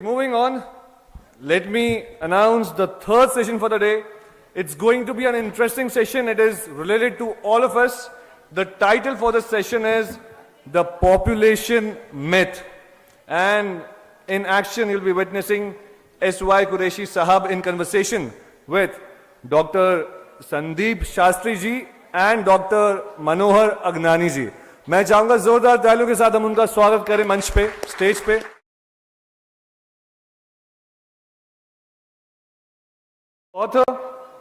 Moving on, let me announce the third session for the day. It's going to be an interesting session. It is related to all of us. The title for the session is The Population Myth. And in action, you'll be witnessing S.Y. Quraishi Sahab in conversation with Dr. Sandeep Shastri ji and Dr. Manohar Agnani ji. मैं चाहूंगा जोरदार तालियों के साथ हम उनका स्वागत करें मंच पे, स्टेज पे. Author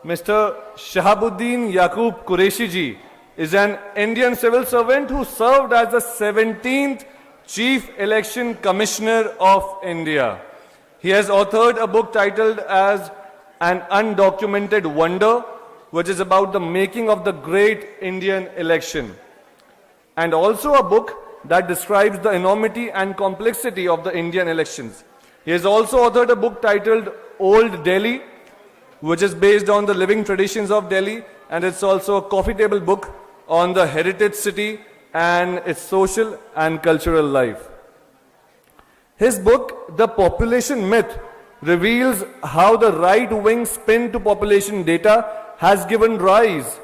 Mr. Shahabuddin Yaqub Quraishi ji is an Indian civil servant who served as the 17th Chief Election Commissioner of India. He has authored a book titled as An Undocumented Wonder, which is about the making of the great Indian election, and also a book that describes the enormity and complexity of the Indian elections. He has also authored a book titled Old Delhi, which is based on the living traditions of Delhi, and it's also a coffee table book on the heritage city and its social and cultural life. His book, The Population Myth, reveals how the right-wing spin to population data has given rise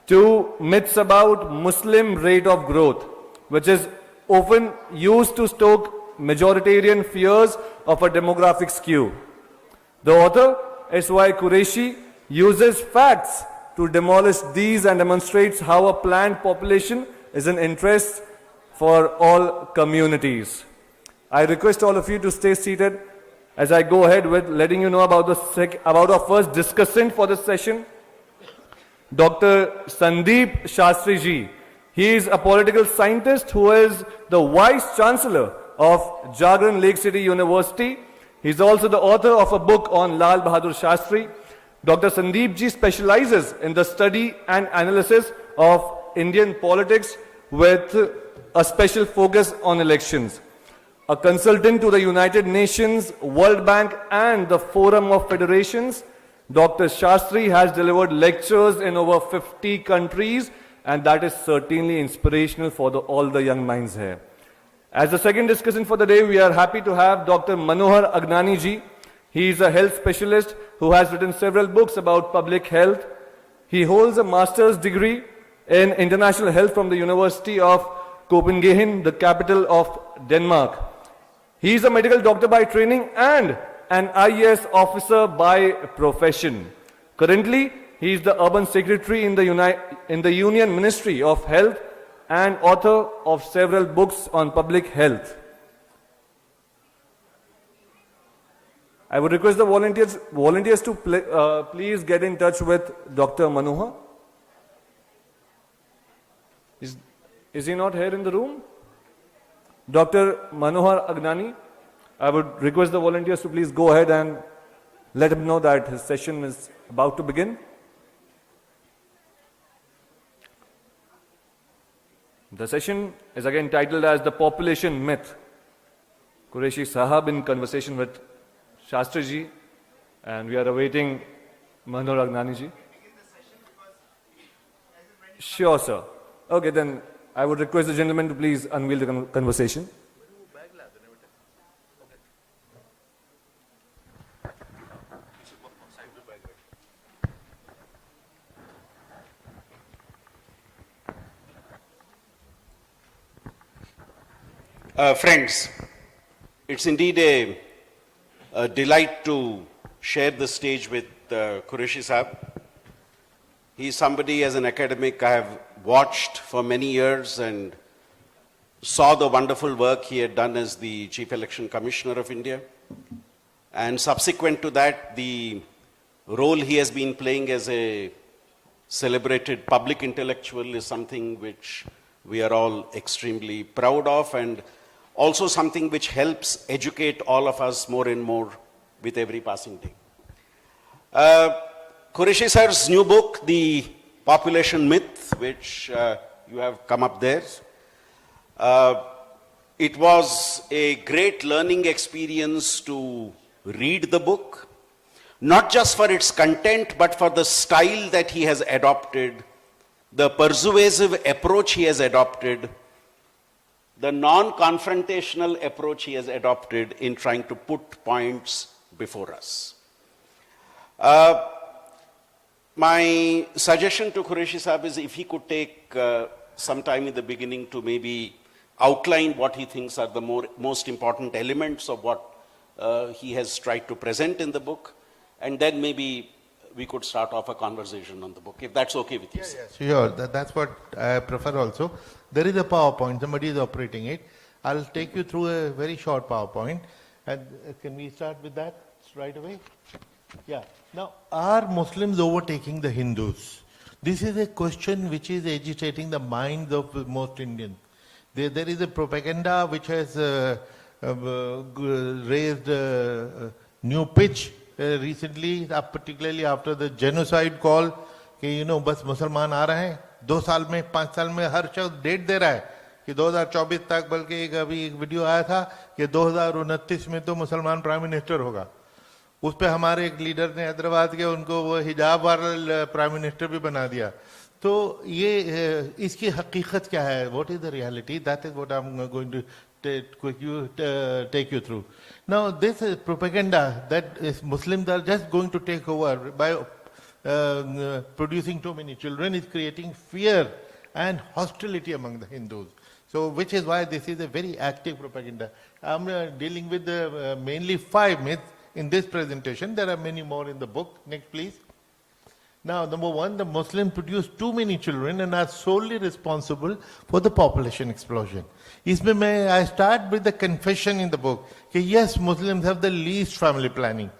to myths about Muslim rate of growth, which is often used to stoke majoritarian fears of a demographic skew. The author, S.Y. Quraishi, uses facts to demolish these and demonstrates how a planned population is an interest for all communities. I request all of you to stay seated as I go ahead with letting you know about our first discussant for this session, Dr. Sandeep Shastri ji. He is a political scientist who is the Vice Chancellor of Jagran Lake City University. He is also the author of a book on Lal Bahadur Shastri. Dr. Sandeep ji specializes in the study and analysis of Indian politics with a special focus on elections. A consultant to the United Nations, World Bank and the Forum of Federations, Dr. Shastri has delivered lectures in over 50 countries, and that is certainly inspirational for all the young minds here. As the second discussion for the day, we are happy to have Dr. Manohar Agnani ji. He is a health specialist who has written several books about public health. He holds a master's degree in international health from the University of Copenhagen, the capital of Denmark. He is a medical doctor by training and an IAS officer by profession. Currently, he is the urban secretary in the Union Ministry of Health and author of several books on public health. I would request the volunteers to please get in touch with Dr. Manohar. Is he not here in the room? Dr. Manohar Agnani, I would request the volunteers to please go ahead and let him know that his session is about to begin. The session is again titled as The Population Myth. Quraishi Sahab in conversation with Shastri ji, and we are awaiting Manohar Agnani ji. Sure, sir. Okay, then I would request the gentleman to please unveil the conversation. Friends, it's indeed a delight to share the stage with Quraishi Sahab. He is somebody, as an academic, I have watched for many years and saw the wonderful work he had done as the Chief Election Commissioner of India. And subsequent to that, the role he has been playing as a celebrated public intellectual is something which we are all extremely proud of, and also something which helps educate all of us more and more with every passing day. Quraishi sir's new book, The Population Myth, which you have come up there, it was a great learning experience to read the book, not just for its content, but for the style that he has adopted, the persuasive approach he has adopted, the non-confrontational approach he has adopted in trying to put points before us. My suggestion to Quraishi Sahib is if he could take some time in the beginning to maybe outline what he thinks are the most important elements of what he has tried to present in the book, and then maybe we could start off a conversation on the book, if that's okay with you. Sir. Sure, that's what I prefer also. There is a PowerPoint, somebody is operating it. I'll take you through a very short PowerPoint. And can we start with that right away? Yeah. Now, are Muslims overtaking the Hindus? This is a question which is agitating the minds of most Indians. There is a propaganda which has raised new pitch recently, particularly after the genocide call, कि बस मुसलमान आ रहे हैं 2 साल में 5 साल में हर शख्स डेट दे रहा है कि 2024 तक, बल्कि अभी एक वीडियो आया था कि 2029 में तो मुसलमान प्राइम मिनिस्टर होगा. उस पे हमारे एक लीडर ने हैदराबाद के उनको वो हिजाब वाला प्राइम मिनिस्टर भी बना दिया. तो ये इसकी हकीकत क्या है? What is the reality? That is what I am going to take you through. Now, this is propaganda that is Muslims are just going to take over by producing too many children is creating fear and hostility among the Hindus. So, which is why this is a very active propaganda. I'm dealing with mainly 5 myths in this presentation. There are many more in the book. Next, please. Now, number 1, the Muslims produce too many children and are solely responsible for the population explosion. I start with the confession in the book that yes, Muslims have the least family planning.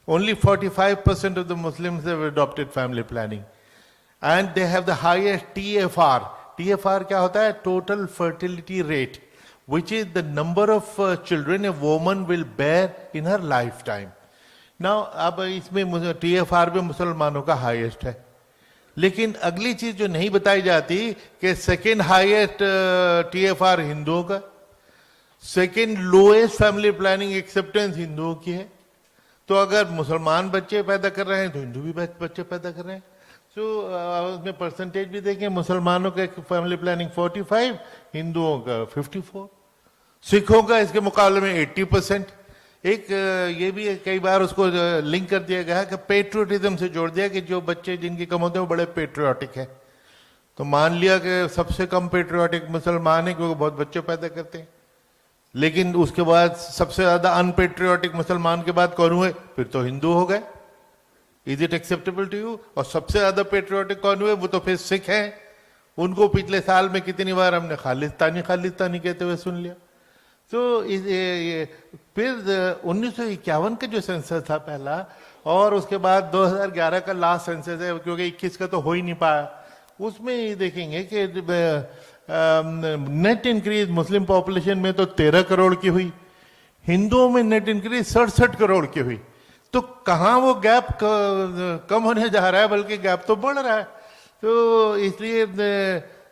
Only 45% of the Muslims have adopted family planning. And they have the highest TFR. TFR क्या होता है? Total fertility rate, which is the number of children a woman will bear in her lifetime. Now, अब इसमें TFR भी मुसलमानों का highest है. लेकिन अगली चीज जो नहीं बताई जाती कि सेकेंड हाईएस्ट TFR हिंदुओं का, second lowest family planning acceptance हिंदुओं की है. तो अगर मुसलमान बच्चे पैदा कर रहे हैं तो हिंदू भी बच्चे पैदा कर रहे हैं. तो उसमें परसेंटेज भी देखें, मुसलमानों का फैमिली प्लानिंग 45, हिंदुओं का 54, सिखों का इसके मुकाबले में 80%. एक ये भी कई बार उसको लिंक कर दिया गया कि पेट्रियोटिज्म से जोड़ दिया कि जो बच्चे जिनके कम होते हैं वो बड़े पेट्रियोटिक है. तो मान लिया कि सबसे कम पेट्रियोटिक मुसलमान है क्योंकि बहुत बच्चे पैदा करते हैं. लेकिन उसके बाद सबसे ज्यादा अनपेट्रियोटिक मुसलमान के बाद कौन हुए? फिर तो हिंदू हो गए. Is it acceptable to you? और सबसे ज्यादा पेट्रियोटिक कौन हुए? वो तो फिर सिख हैं. उनको पिछले साल में कितनी बार हमने खालिस्तानी खालिस्तानी कहते हुए सुन लिया. तो फिर 1951 का जो सेंसस था पहला, और उसके बाद 2011 का लास्ट सेंसस है, क्योंकि 21 का तो हो ही नहीं पाया. उसमें ये देखेंगे कि नेट इंक्रीज मुस्लिम पॉपुलेशन में तो 13 करोड़ की हुई, हिंदुओं में नेट इंक्रीज 67 करोड़ की हुई. तो कहाँ वो गैप कम होने जा रहा है, बल्कि गैप तो बढ़ रहा है. तो इसलिए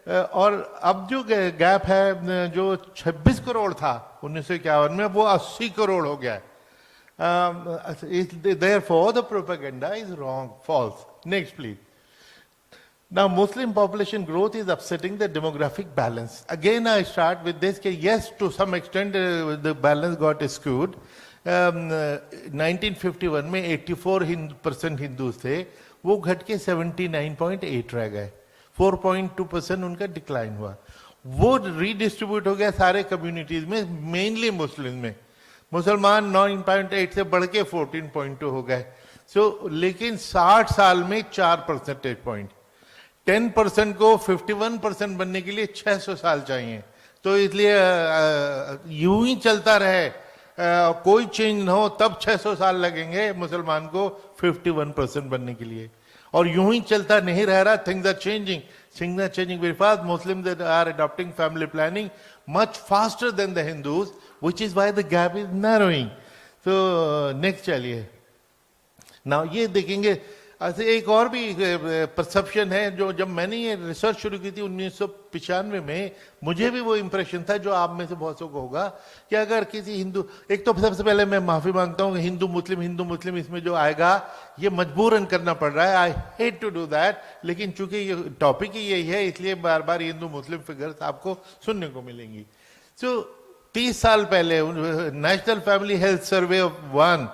और अब जो गैप है जो 26 करोड़ था 1951 में, वो 80 करोड़ हो गया है. Therefore, the propaganda is wrong, false. Next, please. Now, Muslim population growth is upsetting the demographic balance. Again, I start with this, that yes, to some extent, the balance got skewed. 1951 में 84% Hindus थे, वो घट के 79.8 रह गए. 4.2% उनका decline हुआ. वो रीडिस्ट्रीब्यूट हो गया सारे कम्युनिटीज में, मेनली मुस्लिम में. मुसलमान 9.8 से बढ़ के 14.2 हो गए. सो लेकिन 60 साल में 4 परसेंटेज पॉइंट. 10% को 51% बनने के लिए 600 साल चाहिए. तो इसलिए यूं ही चलता रहे, कोई चेंज न हो, तब 600 साल लगेंगे मुसलमान को 51% बनने के लिए. और यूं ही चलता नहीं रह रहा. Things are changing very fast. Muslims are adopting family planning much faster than the Hindus, which is why the gap is narrowing. So next चलिए. Now ये देखेंगे, ऐसे एक और भी परसेप्शन है. जो जब मैंने ये रिसर्च शुरू की थी 1995 में, मुझे भी वो इंप्रेशन था जो आप में से बहुत सौ को होगा कि अगर किसी हिंदू, एक तो सबसे पहले मैं माफी मांगता हूँ कि हिंदू मुस्लिम इसमें जो आएगा ये मजबूरन करना पड़ रहा है. I hate to do that, लेकिन चूंकि ये टॉपिक ही यही है, इसलिए बार बार हिंदू मुस्लिम फिगर्स आपको सुनने को मिलेंगी. सो 30 साल पहले national family health survey of 1,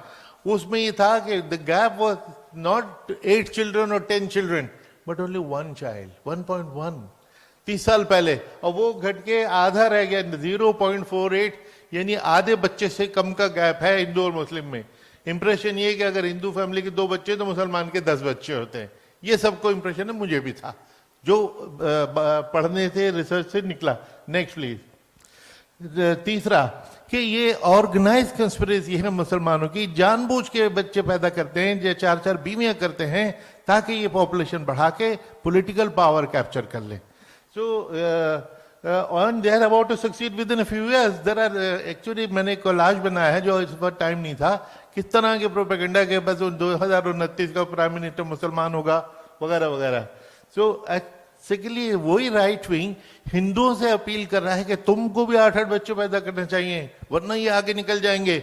उसमें ये था कि the gap was not 8 children और 10 चिल्ड्रन बट ओनली 1 चाइल्ड, 1.1 30 साल पहले, और वो घट के आधा रह गया 0.48, यानी आधे बच्चे से कम का गैप है हिंदू और मुस्लिम में। इंप्रेशन ये कि अगर हिंदू फैमिली के 2 बच्चे तो मुसलमान के 10 बच्चे होते हैं। ये सबको इंप्रेशन है, मुझे भी था, जो पढ़ने से रिसर्च से निकला। Next please. तीसरा कि ये ऑर्गेनाइज कंस्पिरेसी है मुसलमानों की, जानबूझ के बच्चे पैदा करते हैं, जो 4-4 बीवियां करते हैं ताकि ये पॉपुलेशन बढ़ा के पॉलिटिकल पावर कैप्चर कर ले। सो and they are about to succeed within a few years. There are actually मैंने कोलाज बनाया है, जो इस वक्त टाइम नहीं था, किस तरह के प्रोपेगेंडा के बस 2029 का प्राइम मिनिस्टर मुसलमान होगा वगैरह वगैरह। सो बेसिकली वही राइट विंग हिंदुओं से अपील कर रहा है कि तुमको भी 8-8 बच्चे पैदा करने चाहिए वरना ये आगे निकल जाएंगे।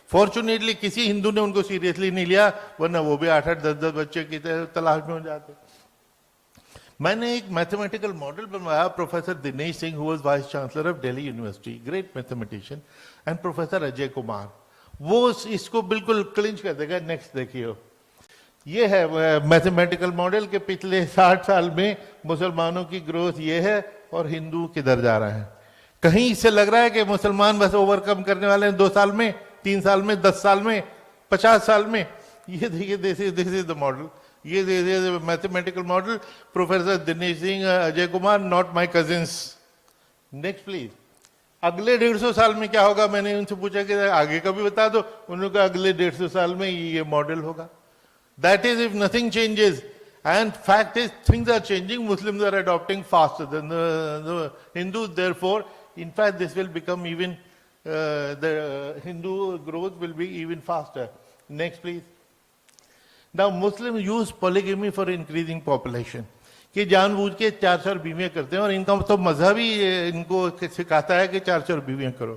फॉर्चुनेटली किसी हिंदू ने उनको सीरियसली नहीं लिया, वरना वो भी 8-8 10-10 बच्चे की तलाश में हो जाते। मैंने एक मैथमेटिकल मॉडल बनवाया, professor Dinesh Singh who was vice chancellor of Delhi university, great mathematician, and professor Ajay Kumar, वो इसको बिल्कुल क्लिंच कर देगा। नेक्स्ट देखिए, ये है मैथमेटिकल मॉडल के पिछले 60 साल में मुसलमानों की ग्रोथ ये है और हिंदू किधर जा रहा है। कहीं इससे लग रहा है कि मुसलमान बस ओवरकम करने वाले हैं 2 साल में, 3 साल में, 10 साल में, 50 साल में। ये देखिए, दिस इज द मॉडल, ये mathematical model, professor Dinesh Singh, Ajay Kumar, not my cousins. Next please. अगले 150 साल में क्या होगा, मैंने उनसे पूछा कि आगे का भी बता दो, उन्होंने कहा अगले 150 साल में ये मॉडल होगा। That is if nothing changes, and fact is things are changing, Muslims are adopting faster than the Hindus, therefore in fact this will become even the Hindu growth will be even faster. Next please. Now Muslims use polygamy for increasing population, कि जानबूझ के 4-4 बीवियां करते हैं, और इनका तो मजहब ही इनको सिखाता है कि 4-4 बीवियां करो।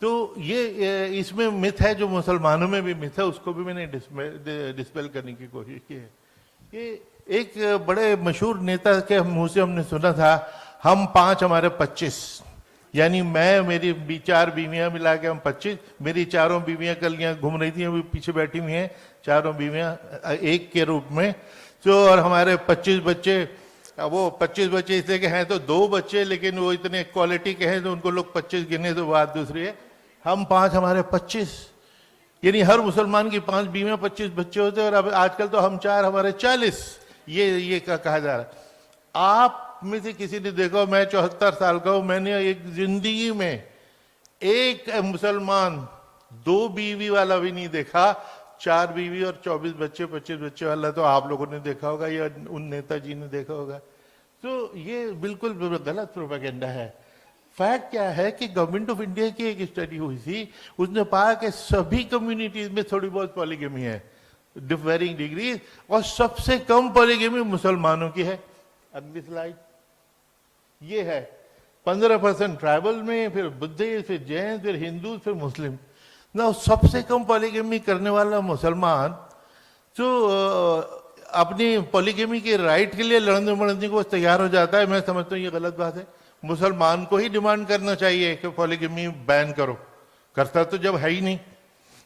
तो ये इसमें मिथ है, जो मुसलमानों में भी मिथ है, उसको भी मैंने डिस्पेल करने की कोशिश की है। ये एक बड़े मशहूर नेता के मुंह से हमने सुना था, हम 5 हमारे 25, यानी मैं, मेरी 4 बीवियां मिला के हम 25, मेरी 4 बीवियां कल यहाँ घूम रही थी, अभी पीछे बैठी हुई हैं, 4 बीवियां एक के रूप में। तो और हमारे 25 बच्चे, वो 25 बच्चे इसलिए के हैं तो 2 बच्चे, लेकिन वो इतने क्वालिटी के हैं तो उनको लोग 25 गिने, तो बात दूसरी है। हम 5 हमारे 25, यानी हर मुसलमान की 5 बीवियां 25 बच्चे होते हैं, और अब आजकल तो हम 4 हमारे 40, ये कहा जा रहा है। आप में से किसी ने देखा, मैं 74 साल का हूं, मैंने एक जिंदगी में एक मुसलमान 2 बीवी वाला भी नहीं देखा। 4 बीवी और 24 बच्चे, 25 बच्चे वाला तो आप लोगों ने देखा होगा, या उन नेताजी ने देखा होगा। तो ये बिल्कुल गलत प्रोपेगेंडा है। फैक्ट क्या है कि गवर्नमेंट ऑफ इंडिया की एक स्टडी हुई थी, उसने पाया कि सभी कम्युनिटीज में थोड़ी बहुत पॉलीगमी है, वेरिंग डिग्रीज, और सबसे कम पॉलीगमी मुसलमानों की है। अगली स्लाइड ये है, 15% ट्राइबल में, फिर बुद्धिस्ट, फिर जैन, फिर हिंदू, फिर मुस्लिम। ना सबसे कम पॉलीगमी करने वाला मुसलमान जो अपनी पॉलीगमी के राइट के लिए लड़ने मड़ने को तैयार हो जाता है, मैं समझता हूँ ये गलत बात है। मुसलमान को ही डिमांड करना चाहिए कि पॉलीगमी बैन करो, करता तो जब है ही नहीं।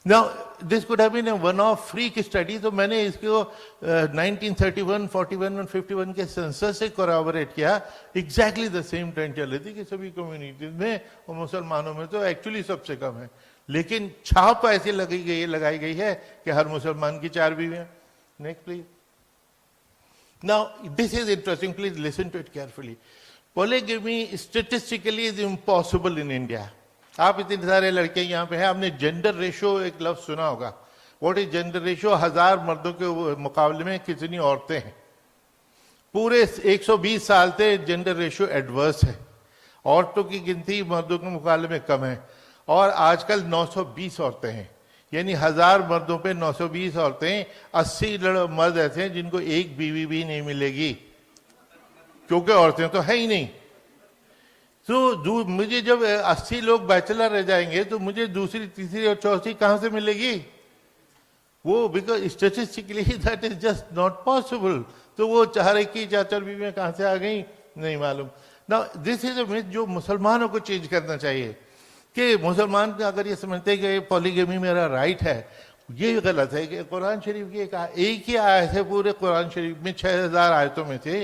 Now, this could have been a one-off freak study, तो मैंने इसको 1931, 41 और 51 के सेंसस से कोराबोरेट किया। एग्जैक्टली द सेम ट्रेंड चल रही थी कि सभी कम्युनिटीज में और मुसलमानों में तो एक्चुअली सबसे कम है, लेकिन छाप ऐसी लगाई गई है कि हर मुसलमान की 4 बीवियां। Next please. Now this is interesting, please listen to it carefully. Polygamy statistically is impossible in India. आप इतने सारे लड़के यहाँ पे हैं, आपने जेंडर रेशो एक लफ्ज सुना होगा। What is gender ratio? 1000 मर्दों के मुकाबले में कितनी औरतें हैं? पूरे 120 साल से जेंडर रेशो एडवर्स है, औरतों की गिनती मर्दों के मुकाबले में कम है, और आजकल 920 औरतें हैं, यानी 1000 मर्दों पे 920 औरतें। 80 मर्द ऐसे हैं जिनको एक बीवी भी नहीं मिलेगी, क्योंकि औरतें तो है ही नहीं। तो मुझे जब 80 लोग बैचलर रह जाएंगे तो मुझे दूसरी, तीसरी और चौथी कहां से मिलेगी? वो because statistically that is just not possible. तो वो 4 की 4 बीवियां कहां से आ गई नहीं मालूम। ना दिस इज अ मिथ जो मुसलमानों को चेंज करना चाहिए कि मुसलमान अगर ये समझते हैं कि पॉलीगेमी मेरा राइट है, ये गलत है कि कुरान शरीफ की एक ही आयत है पूरे कुरान शरीफ में 6000 आयतों में से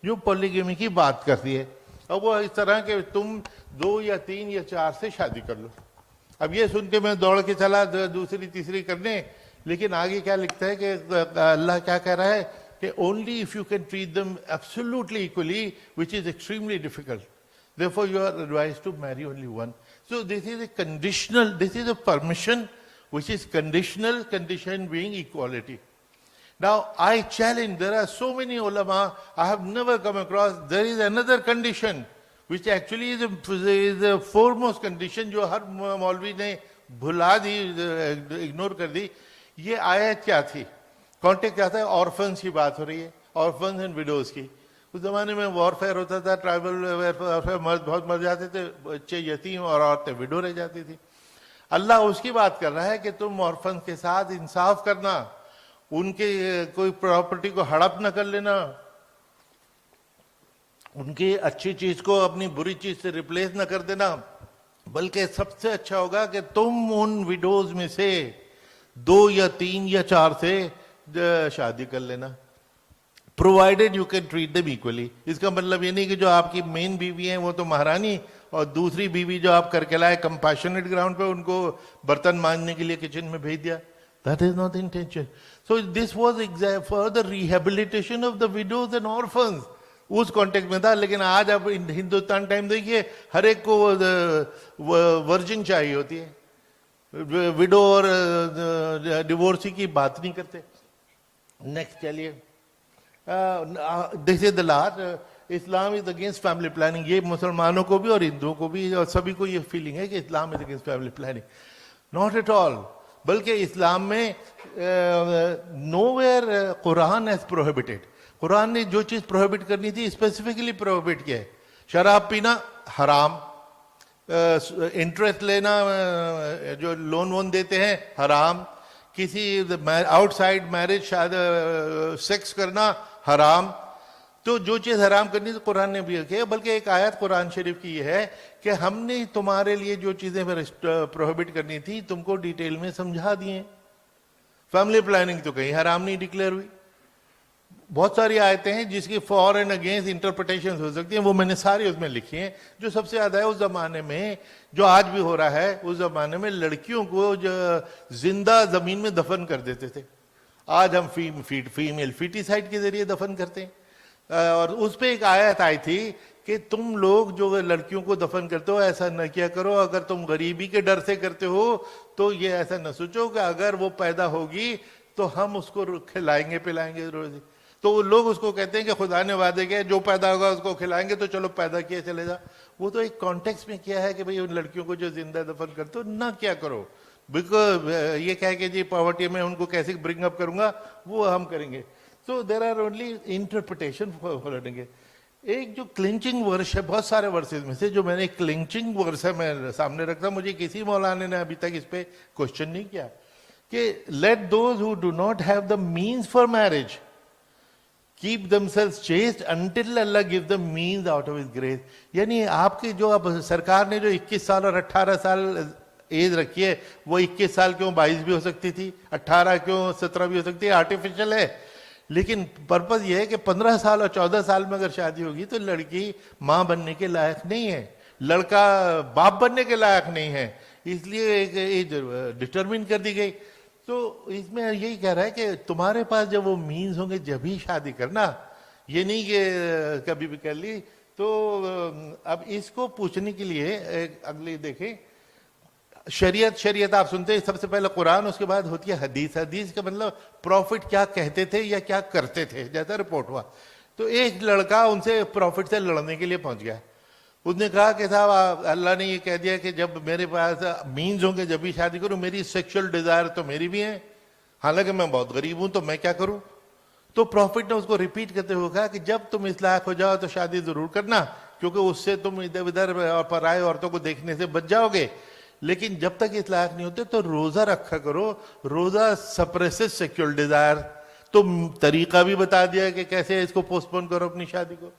जो पॉलीगेमी की बात करती है। अब वो इस तरह के तुम 2 या 3 या 4 से शादी कर लो। अब ये सुन के मैं दौड़ के चला दूसरी तीसरी करने, लेकिन आगे क्या लिखता है कि अल्लाह क्या कह रहा है कि only if you can treat them absolutely equally which is extremely difficult, therefore you are advised to marry only one. So this is a conditional, this is a permission which is conditional, condition being equality. Now I challenge, there are so many ulama, I have never come across, there is another condition which actually is the foremost condition जो हर मौलवी ने भुला दी, ignore कर दी। ये आयत क्या थी, contact क्या था, ऑर्फन्स की बात हो रही है, ऑर्फन्स एंड विडोज की। उस जमाने में वॉरफेयर होता था, ट्राइबल वॉरफेयर, मर्द बहुत मर जाते थे, बच्चे यतीम और औरतें विडो रह जाती थी। अल्लाह उसकी बात कर रहा है कि तुम ऑर्फन के साथ इंसाफ करना, उनके कोई प्रॉपर्टी को हड़प न कर लेना, उनकी अच्छी चीज को अपनी बुरी चीज से रिप्लेस न कर देना, बल्कि सबसे अच्छा होगा कि तुम उन विडोज में से 2 या 3 या 4 से शादी कर लेना, provided you can treat them equally. इसका मतलब ये नहीं कि जो आपकी मेन बीवी है वो तो महारानी और दूसरी बीवी जो आप करके लाए कंपैशनेट ग्राउंड पे उनको बर्तन मांजने के लिए किचन में भेज दिया। That is not intention. So this was for the rehabilitation of the widows and orphans, उस कॉन्टेक्स्ट में था। लेकिन आज आप हिंदुस्तान टाइम देखिए, हर एक को वर्जिन चाहिए होती है, विडो और डिवोर्सी की बात नहीं करते। नेक्स्ट चलिए, this is the last, Islam is against family planning. ये मुसलमानों को भी और हिंदुओं को भी और सभी को ये फीलिंग है कि Islam is against family planning. Not at all, बल्कि इस्लाम में nowhere Quran has prohibited, Quran ने जो चीज प्रोहिबिट करनी थी स्पेसिफिकली प्रोहिबिट किया है। शराब पीना हराम, इंटरेस्ट लेना, जो लोन वोन देते हैं हराम, किसी आउटसाइड मैरिज सेक्स करना हराम। तो जो चीज हराम करनी तो कुरान ने भी किया। बल्कि एक आयत कुरान शरीफ की ये है कि हमने तुम्हारे लिए जो चीजें प्रोहिबिट करनी थी तुमको डिटेल में समझा दिए। फैमिली प्लानिंग तो कहीं हराम नहीं डिक्लेयर हुई। बहुत सारी आयतें हैं जिसकी फॉर एंड अगेंस्ट इंटरप्रिटेशन हो सकती हैं, वो मैंने सारी उसमें लिखी हैं। जो सबसे ज्यादा है उस जमाने में, जो आज भी हो रहा है, उस जमाने में लड़कियों को जो जिंदा जमीन में दफन कर देते थे। आज हम फीमेल फीटिसाइड के जरिए दफन करते हैं। और उस पर एक आयत आई थी कि तुम लोग जो लड़कियों को दफन करते हो ऐसा न किया करो। अगर तुम गरीबी के डर से करते हो तो ये ऐसा न सोचो कि अगर वो पैदा होगी तो हम उसको खिलाएंगे पिलाएंगे रोज। तो लोग उसको कहते हैं कि खुदा ने वादे किया जो पैदा होगा उसको खिलाएंगे, तो चलो पैदा किए चले जा। वो तो एक कॉन्टेक्स्ट में किया है कि भाई उन लड़कियों को जो जिंदा दफन करते हो ना क्या करो, बिकॉज ये कह के जी पॉवर्टी में उनको कैसे ब्रिंग अप करूंगा वो हम करेंगे। So there are only interpretation following. एक जो क्लिंचिंग वर्स है, बहुत सारे वर्सेज में से जो मैंने क्लिंचिंग वर्स है मैं सामने रखता, मुझे किसी मौलाना ने अभी तक इस पे क्वेश्चन नहीं किया कि late those who do not have the means for marriage keep themselves chaste until Allah gives them means out of His grace। यानी आपकी जो अब सरकार ने जो 21 साल और 18 साल एज रखी है, वो 21 साल क्यों 22 भी हो सकती थी, 18 क्यों 17 भी हो सकती है, आर्टिफिशियल है। लेकिन पर्पज ये है कि 15 साल और 14 साल में अगर शादी होगी तो लड़की माँ बनने के लायक नहीं है, लड़का बाप बनने के लायक नहीं है, इसलिए एक एज डिटरमिन कर दी गई। तो इसमें यही कह रहा है कि तुम्हारे पास जब वो मीन्स होंगे जब ही शादी करना, ये नहीं कि कभी भी कर ली। तो अब इसको पूछने के लिए अगली देखें, शरीयत आप सुनते हैं सबसे पहले कुरान, उसके बाद होती है हदीस। हदीस का मतलब प्रॉफिट क्या कहते थे या क्या करते थे, जैसा रिपोर्ट हुआ। तो एक लड़का उनसे प्रॉफिट से लड़ने के लिए पहुंच गया। उसने कहा कि साहब अल्लाह ने ये कह दिया कि जब मेरे पास मीन्स होंगे जब भी शादी करूं, मेरी सेक्सुअल डिजायर तो मेरी भी है, हालांकि मैं बहुत गरीब हूं, तो मैं क्या करूं। तो प्रॉफिट ने उसको रिपीट करते हुए कहा कि जब तुम इस लायक हो जाओ तो शादी जरूर करना, क्योंकि उससे तुम इधर उधर और पराये औरतों को देखने से बच जाओगे। लेकिन जब तक इस लायक नहीं होते तो रोजा रखा करो, रोजा सप्रेसेस सेक्सुअल डिजायर। तो तरीका भी बता दिया कि कैसे इसको पोस्टपोन करो अपनी शादी को।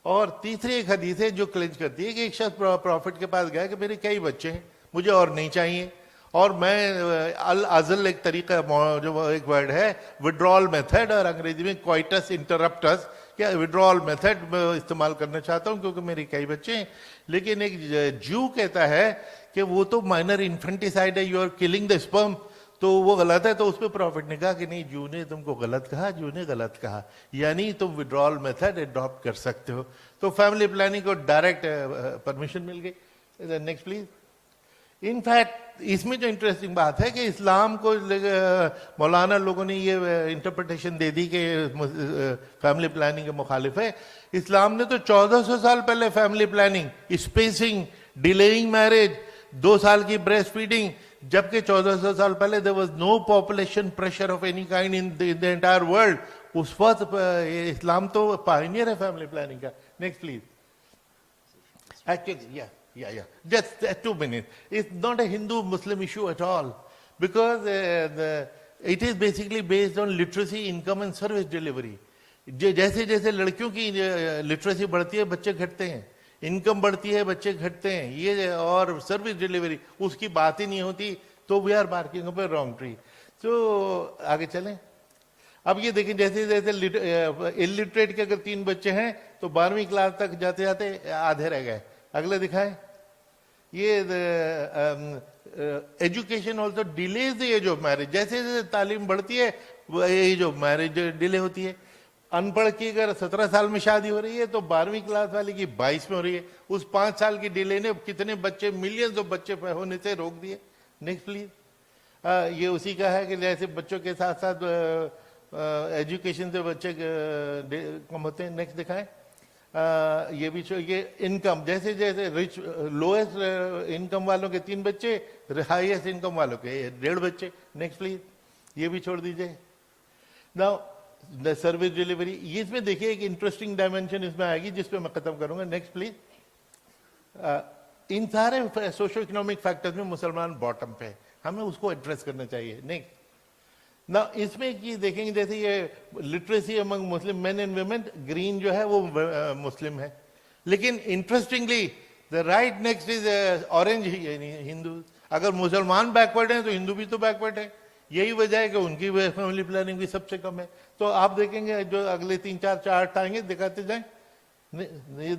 और तीसरी एक हदीस है जो क्लेंच करती है कि एक शख्स प्रॉफिट के पास गया कि मेरे कई बच्चे हैं, मुझे और नहीं चाहिए, और मैं अल अजल एक तरीका जो एक वर्ड है विड्रॉल मेथड, और अंग्रेजी में क्वाइटस इंटरप्टस, क्या विड्रॉल मेथड इस्तेमाल करना चाहता हूं क्योंकि मेरे कई बच्चे हैं। लेकिन एक जू कहता है कि वो तो माइनर इन्फेंटिसाइड है, you are killing the sperm, तो वो गलत है। तो उस पर प्रॉफिट ने कहा कि नहीं, जू ने तुमको गलत कहा, जू ने गलत कहा, यानी तुम विड्रॉल मेथड अडॉप्ट कर सकते हो। तो फैमिली प्लानिंग को डायरेक्ट परमिशन मिल गई। Next please. इनफैक्ट इसमें जो इंटरेस्टिंग बात है कि इस्लाम को मौलाना लोगों ने ये इंटरप्रिटेशन दे दी कि फैमिली प्लानिंग के मुखालिफ है। इस्लाम ने तो 1400 साल पहले family planning, spacing, delaying marriage, 2 साल की ब्रेस्ट फीडिंग, जबकि 1400 साल पहले there was no population pressure of any kind in the entire world. उस वक्त इस्लाम तो पायनियर है फैमिली प्लानिंग का। Next please. Actually, yeah. Just 2 minutes. It's not a Hindu-Muslim issue at all, because it is basically based on literacy, income and service delivery. जैसे जैसे लड़कियों की लिटरेसी बढ़ती है बच्चे घटते हैं, इनकम बढ़ती है बच्चे घटते हैं, ये और सर्विस डिलीवरी उसकी बात ही नहीं होती, तो we are marking up a wrong tree. तो आगे चलें। अब ये देखें, जैसे जैसे इलिटरेट के अगर 3 बच्चे हैं तो 12वीं क्लास तक जाते जाते आधे रह गए। अगले दिखाएं। ये education also delays the age of marriage. जैसे जैसे तालीम बढ़ती है एज ऑफ मैरिज डिले होती है। अनपढ़ की अगर 17 साल में शादी हो रही है तो 12वीं क्लास वाले की 22 में हो रही है। उस 5 साल की डिले ने कितने बच्चे, मिलियंस ऑफ बच्चे होने से रोक दिए। Next please. ये उसी का है कि जैसे बच्चों के साथ साथ एजुकेशन से बच्चे कम होते हैं। नेक्स्ट दिखाएं। ये भी ये इनकम, जैसे जैसे रिच लोएस्ट इनकम वालों के 3 बच्चे, हाईएस्ट इनकम वालों के 1.5 बच्चे। Next please. ये भी छोड़ दीजिए। नाउ द सर्विस डिलीवरी, इसमें देखिए एक इंटरेस्टिंग डायमेंशन इसमें आएगी जिसपे मैं खत्म करूंगा। Next please. इन सारे सोशो इकोनॉमिक फैक्टर्स में मुसलमान बॉटम पे है, हमें उसको एड्रेस करना चाहिए। नेक्स्ट। ना इसमें की देखेंगे, जैसे ये literacy among Muslim main and women, green जो है वो मुस्लिम है, लेकिन interestingly the right next is orange, Hindu. अगर मुसलमान बैकवर्ड हैं तो हिंदू भी तो बैकवर्ड है। यही वजह है कि उनकी फैमिली प्लानिंग भी सबसे कम है। तो आप देखेंगे जो अगले 3-4 चार्ट आएंगे दिखाते जाएं,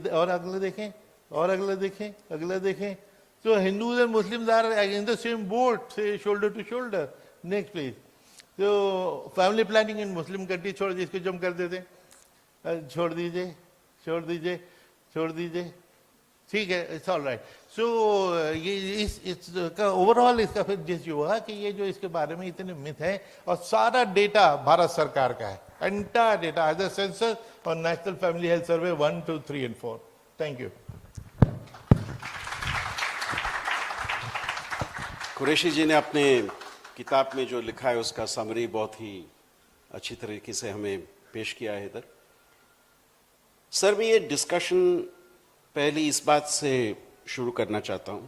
और अगले देखें, और अगले देखें, अगले देखें। तो Hindus and Muslims are in the same boat, से shoulder to shoulder. Next please. तो family planning in Muslim country छोड़ दीजिए, इसको जम कर देते हैं, छोड़ दीजिए, छोड़ दीजिए, छोड़ दीजिए, ठीक है, इट्स ऑल राइट। सो ये इसका ओवरऑल इसका फिर जिस हुआ कि ये जो इसके बारे में इतने मिथ हैं, और सारा डेटा भारत सरकार का है, entire data as a census और national family health survey 1, 2, 3 and 4। Thank you. Qureshi ji ने अपने किताब में जो लिखा है उसका समरी बहुत ही अच्छी तरीके से हमें पेश किया है इधर। सर, मैं ये डिस्कशन पहले इस बात से शुरू करना चाहता हूं।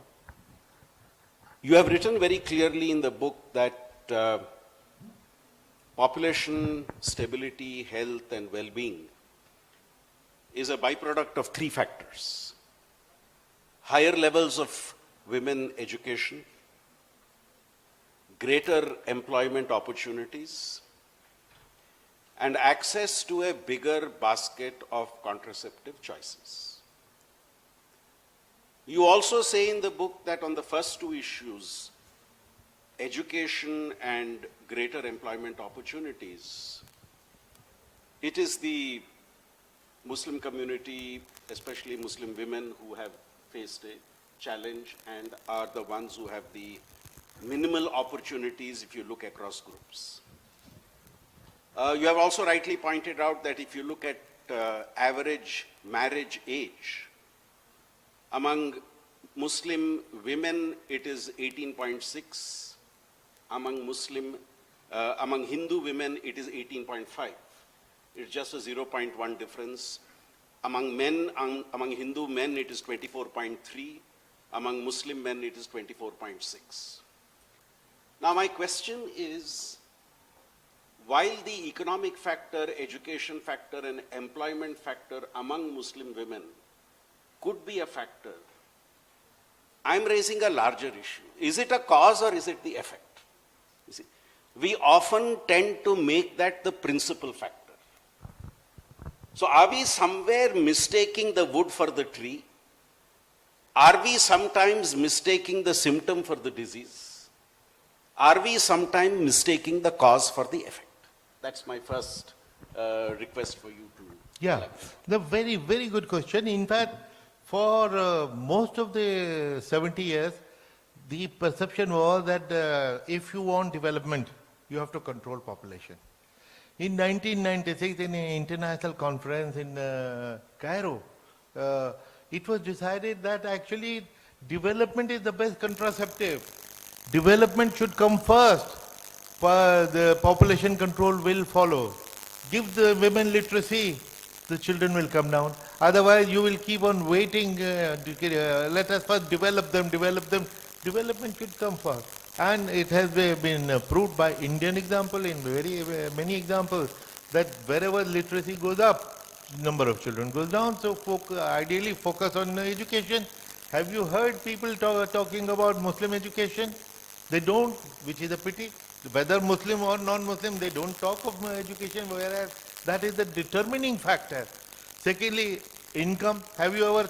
You have written very clearly in the book that population stability, health and wellbeing is a byproduct of 3 factors: higher levels of women education, greater employment opportunities, and access to a bigger basket of contraceptive choices. You also say in the book that on the first 2 issues, education and greater employment opportunities, it is the Muslim community, especially Muslim women, who have faced a challenge and are the ones who have the minimal opportunities if you look across groups. You have also rightly pointed out that if you look at average marriage age, among Muslim women it is 18.6, among Hindu women it is 18.5. It's just a 0.1 difference. Among men, among Hindu men, it is 24.3. Among Muslim men, it is 24.6. Now, my question is, while the economic factor, education factor, and employment factor among Muslim women could be a factor, I'm raising a larger issue. Is it a cause or is it the effect? You see, we often tend to make that the principal factor. So are we somewhere mistaking the wood for the tree? Are we sometimes mistaking the symptom for the disease? Are we sometimes mistaking the cause for the effect? That's my first request for you to Yeah, elaborate. the very, very good question. In fact, for most of the 70 years, the perception was that if you want development, you have to control population. In 1996, in an international conference in Cairo, it was decided that actually development is the best contraceptive. Development should come first, the population control will follow. Give the women literacy, the children will come down. Otherwise, you will keep on waiting, let us first develop them. Development should come first. And it has been proved by Indian example, in very many examples, that wherever literacy goes up, number of children goes down. So ideally focus on education. Have you heard people talking about Muslim education? They don't, which is a pity. Whether Muslim or non-Muslim, they don't talk of education, whereas that is the determining factor. Secondly, income. Have you ever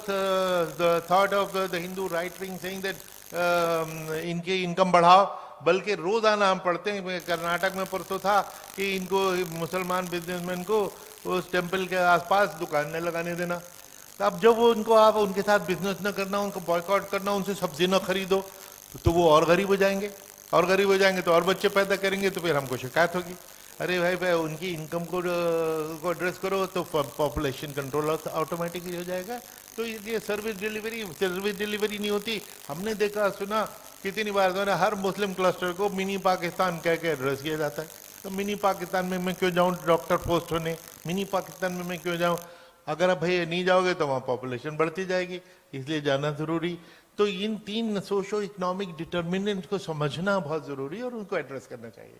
thought of the Hindu right wing saying that इनकी income बढ़ाओ, बल्कि रोजाना हम पढ़ते हैं, कर्नाटक में परसों था कि इनको मुसलमान बिजनेसमैन को उस टेम्पल के आसपास दुकान न लगाने देना. अब जब वो उनको आप उनके साथ बिजनेस न करना, उनको बॉयकॉट करना, उनसे सब्जी न खरीदो, तो वो और गरीब हो जाएंगे, और गरीब हो जाएंगे तो और बच्चे पैदा करेंगे, तो फिर हमको शिकायत होगी. अरे भाई उनकी इनकम को एड्रेस करो तो पॉपुलेशन कंट्रोल ऑटोमेटिकली हो जाएगा. तो ये सर्विस डिलीवरी नहीं होती. हमने देखा सुना कितनी बार हर मुस्लिम क्लस्टर को मिनी पाकिस्तान कह के एड्रेस किया जाता है. तो मिनी पाकिस्तान में मैं क्यों जाऊं डॉक्टर पोस्ट होने? मिनी पाकिस्तान में मैं क्यों जाऊं? अगर आप भाई नहीं जाओगे तो वहाँ पॉपुलेशन बढ़ती जाएगी, इसलिए जाना जरूरी. तो इन तीन सोशो इकोनॉमिक डिटर्मिनेंट को समझना बहुत जरूरी है और उनको एड्रेस करना चाहिए.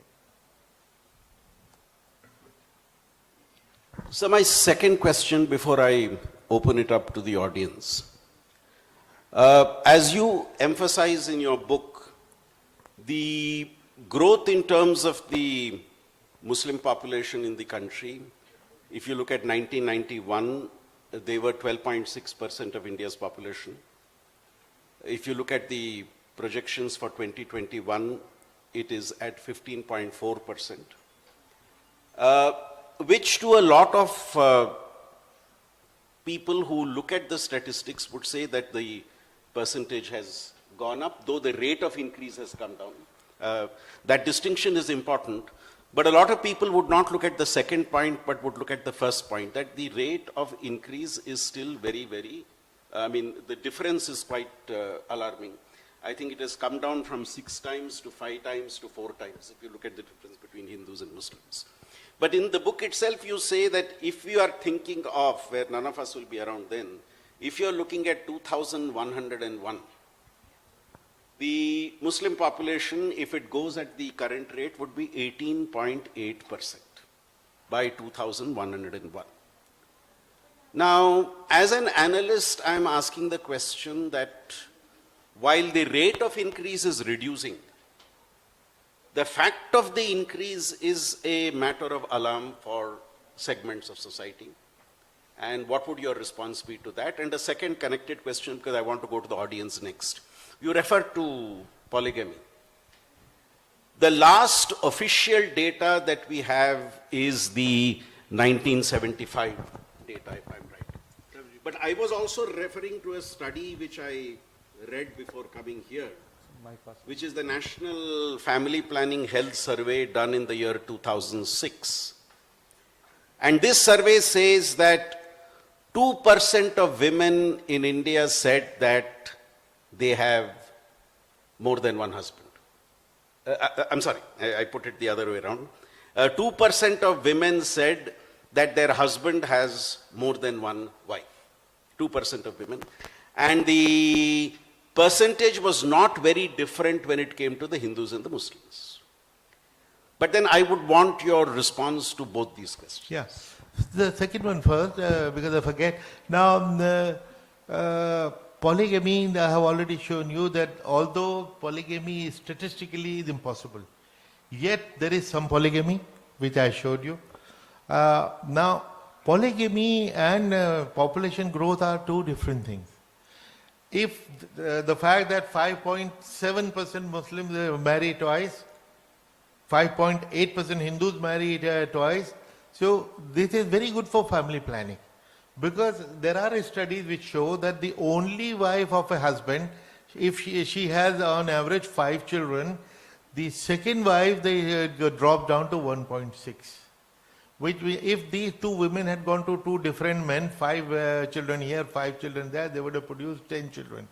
So my second question before I open it up to the audience. As you emphasize in your book, the growth in terms of the Muslim population in the country, if you look at 1991, they were 12.6% of India's population. If you look at the projections for 2021, it is at 15.4%. Which to a lot of people who look at the statistics would say that the percentage has gone up, though the rate of increase has come down. That distinction is important, but a lot of people would not look at the second point, but would look at the first point, that the rate of increase is still very, the difference is quite alarming. I think it has come down from 6 times to 5 times to 4 times, if you look at the difference between Hindus and Muslims. But in the book itself, you say that if you are thinking of, where none of us will be around then, if you are looking at 2101, the Muslim population, if it goes at the current rate, would be 18.8% by 2101. Now, as an analyst, I am asking the question that while the rate of increase is reducing, the fact of the increase is a matter of alarm for segments of society. And what would your response be to that? And a second connected question, because I want to go to the audience next. You refer to polygamy. The last official data that we have is the 1975 data, if I'm right. But I was also referring to a study which I read before coming here, which is the National Family Planning Health Survey done in the year 2006. And this survey says that 2% of women in India said that they have more than one husband. I'm sorry, I put it the other way around. 2% of women said that their husband has more than one wife. 2% of women. And the percentage was not very different when it came to the Hindus and the Muslims. But then I would want your response to both these questions. Yeah. The second one first, because I forget. Now, polygamy, I have already shown you that although polygamy statistically is impossible, yet there is some polygamy, which I showed you. Now, polygamy and population growth are two different things. If the fact that 5.7% Muslims marry twice, 5.8% Hindus marry twice, so this is very good for family planning. Because there are studies which show that the only wife of a husband, if she has on average 5 children, the second wife they drop down to 1.6. Which if these two women had gone to two different men, 5 children here, 5 children there, they would have produced 10 children.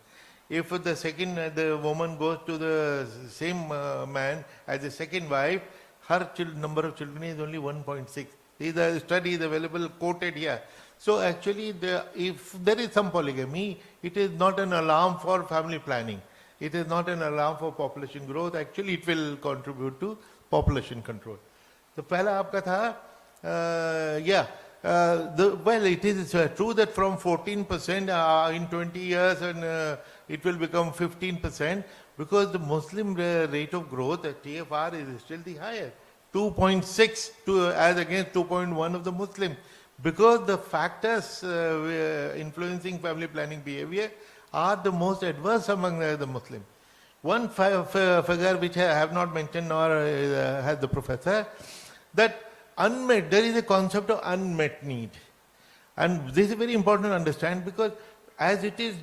If the woman goes to the same man as a second wife, her number of children is only 1.6. These study is available, quoted here. So actually, if there is some polygamy, it is not an alarm for family planning. It is not an alarm for population growth. Actually, it will contribute to population control. So, पहला आपका था, well, it is true that from 14% in 20 years and it will become 15% because the Muslim rate of growth, TFR, is still the higher. 2.6 as against 2.1 of the Muslims. Because the factors influencing family planning behavior are the most adverse among the Muslims. One figure which I have not mentioned nor has the professor, that there is a concept of unmet need. And this is very important to understand because as it is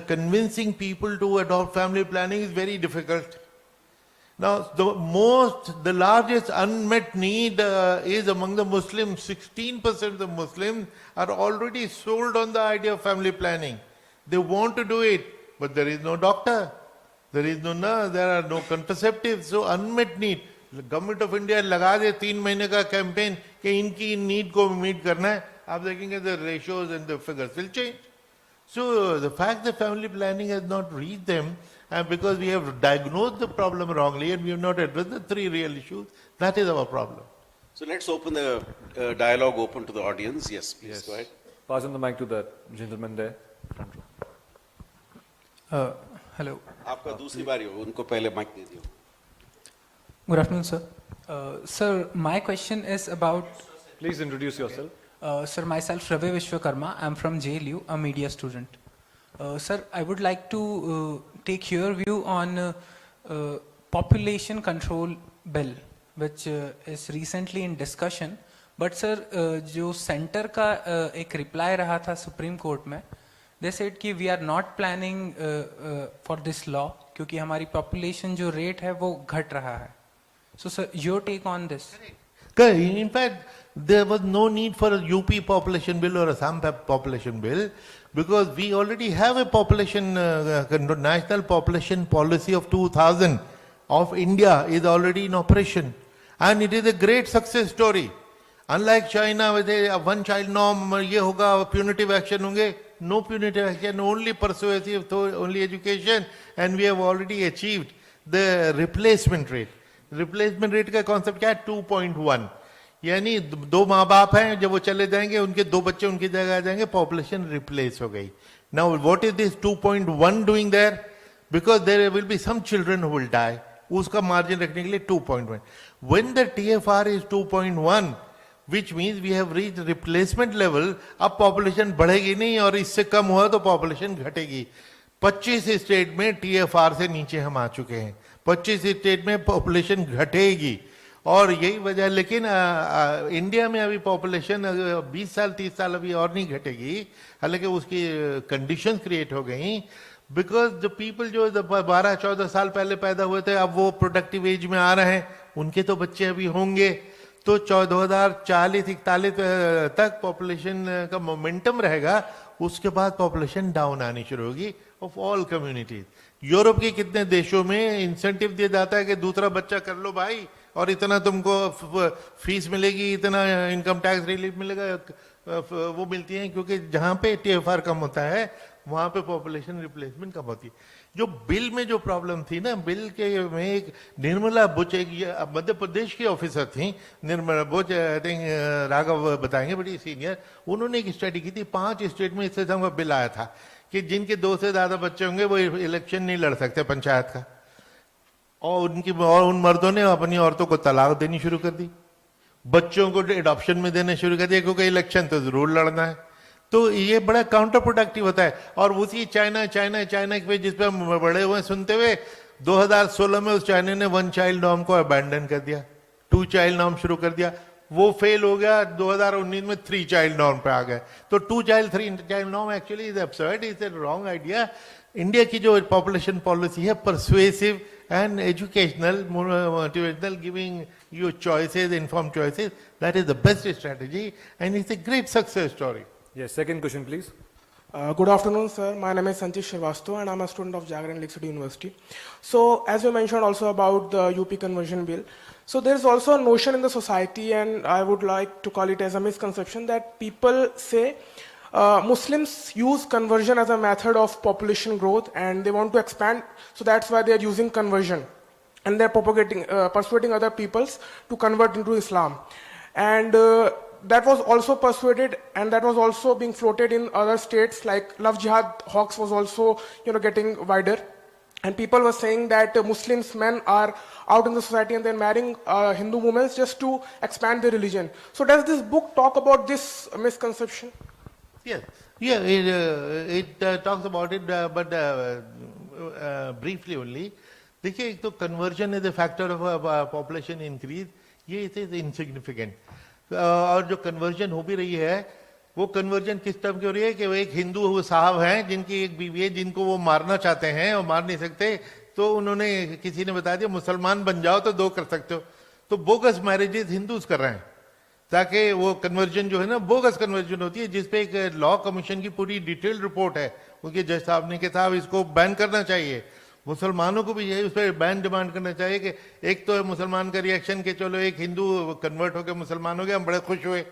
convincing people to adopt family planning is very difficult. Now, the largest unmet need is among the Muslims. 16% of the Muslims are already sold on the idea of family planning. They want to do it, but there is no doctor. There is no nurse. There are no contraceptives. So, unmet need. The government of India लगा दे 3 महीने का campaign कि इनकी need को meet करना है. आप देखेंगे the ratios and the figures will change. So, the fact that family planning has not reached them, and because we have diagnosed the problem wrongly and we have not addressed the 3 real issues, that is our problem. So let's open the dialogue open to the audience. Yes, please, go ahead. Pass on the mic to that gentleman there. Front row. Hello. आपका दूसरी बारी हो, उनको पहले mic दे दियो. Good afternoon, sir. Sir, my question is about... Please introduce yourself. Sir, myself Ravi Vishwakarma. I'm from JLU, a media student. Sir, I would like to take your view on population control bill, which is recently in discussion. But sir, जो center का एक reply रहा था Supreme Court में, they said कि we are not planning for this law क्योंकि हमारी population जो rate है वो घट रहा है. So sir, your take on this? In fact, there was no need for a UP population bill or a Assam population bill because we already have a population, national population policy of 2000 of India is already in operation. And it is a great success story. Unlike China, where they have one child norm, ye hoga, punitive action honge, no punitive action, only persuasive, only education, and we have already achieved the replacement rate. Replacement rate का concept क्या है? 2.1. यानी 2 माँ बाप हैं, जब वो चले जाएंगे, उनके 2 बच्चे उनकी जगह आ जाएंगे, population replace हो गई. Now, what is this 2.1 doing there? Because there will be some children who will die. उसका margin रखने के लिए 2.1. When the TFR is 2.1, which means we have reached replacement level, अब population बढ़ेगी नहीं और इससे कम हुआ तो population घटेगी. 25 स्टेट में TFR से नीचे हम आ चुके हैं. 25 स्टेट में पॉपुलेशन घटेगी और यही वजह. लेकिन इंडिया में अभी पॉपुलेशन 20 साल 30 साल अभी और नहीं घटेगी, हालांकि उसकी कंडीशंस क्रिएट हो गई. बिकॉज द पीपल जो 12-14 साल पहले पैदा हुए थे अब वो प्रोडक्टिव एज में आ रहे हैं, उनके तो बच्चे अभी होंगे. तो 2040-41 तक पॉपुलेशन का मोमेंटम रहेगा. उसके बाद पॉपुलेशन डाउन आनी शुरू होगी ऑफ ऑल कम्युनिटीज. यूरोप के कितने देशों में इंसेंटिव दिया जाता है कि दूसरा बच्चा कर लो भाई और इतना तुमको फीस मिलेगी, इतना इनकम टैक्स रिलीफ मिलेगा, वो मिलती है क्योंकि जहां पे TFR कम होता है वहां पे पॉपुलेशन रिप्लेसमेंट कम होती है. जो बिल में जो प्रॉब्लम थी ना, बिल के में एक निर्मला बुच, एक मध्य प्रदेश की ऑफिसर थी निर्मला बुच, आई थिंक राघव बताएंगे, बड़ी सीनियर, उन्होंने एक स्टडी की थी। 5 स्टेट में इससे का बिल आया था कि जिनके 2 से ज्यादा बच्चे होंगे वो इलेक्शन नहीं लड़ सकते पंचायत का, और उन मर्दों ने अपनी औरतों को तलाक देनी शुरू कर दी, बच्चों को एडॉप्शन में देने शुरू कर दिया, क्योंकि इलेक्शन तो जरूर लड़ना है। तो ये बड़ा काउंटर प्रोडक्टिव होता है। और उसी चाइना पे जिस पे हम बड़े हुए सुनते हुए, 2016 में उस चाइना ने 1 चाइल्ड नॉर्म को अबैंडन कर दिया, 2 चाइल्ड नॉर्म शुरू कर दिया, वो फेल हो गया, 2019 में 3 चाइल्ड नॉर्म पे आ गए। तो 2 child 3 child norm actually is absurd, is a wrong idea. India की जो पॉपुलेशन पॉलिसी है, persuasive and educational, motivational, giving you choices, informed choices, that is the best strategy, and it's a great success story. Yes, second question, please. Good afternoon, sir. My name is Sandeep Shastri, and I'm a student of Jagran Lake City University. So, as you mentioned also about the UP conversion bill, so there is also a notion in the society, and I would like to call it as a misconception, that people say Muslims use conversion as a method of population growth, and they want to expand, so that's why they are using conversion, and they're persuading other peoples to convert into Islam. And that was also persuaded, and that was also being floated in other states, like Love Jihad hawks was also, getting wider. And people were saying that Muslims men are out in the society and they're marrying Hindu women just to expand their religion. So does this book talk about this misconception? Yes, yeah, it talks about it, but briefly only. देखिए, एक तो conversion is a factor of population increase, ये it is insignificant. और जो conversion हो भी रही है, वो conversion किस टाइप की हो रही है कि वो एक हिंदू साहब हैं जिनकी एक बीवी है जिनको वो मारना चाहते हैं और मार नहीं सकते, तो उन्होंने किसी ने बता दिया मुसलमान बन जाओ तो 2 कर सकते हो। तो बोगस मैरिजेस हिंदूज कर रहे हैं, ताकि वो कन्वर्जन जो है ना, बोगस कन्वर्जन होती है, जिसपे एक लॉ कमीशन की पूरी डिटेल्ड रिपोर्ट है, उनके जज साहब ने कहा इसको बैन करना चाहिए। मुसलमानों को भी यही उस पर बैन डिमांड करना चाहिए कि एक तो है मुसलमान का रिएक्शन कि चलो एक हिंदू कन्वर्ट हो गया, मुसलमान हो गया, हम बड़े खुश हुए,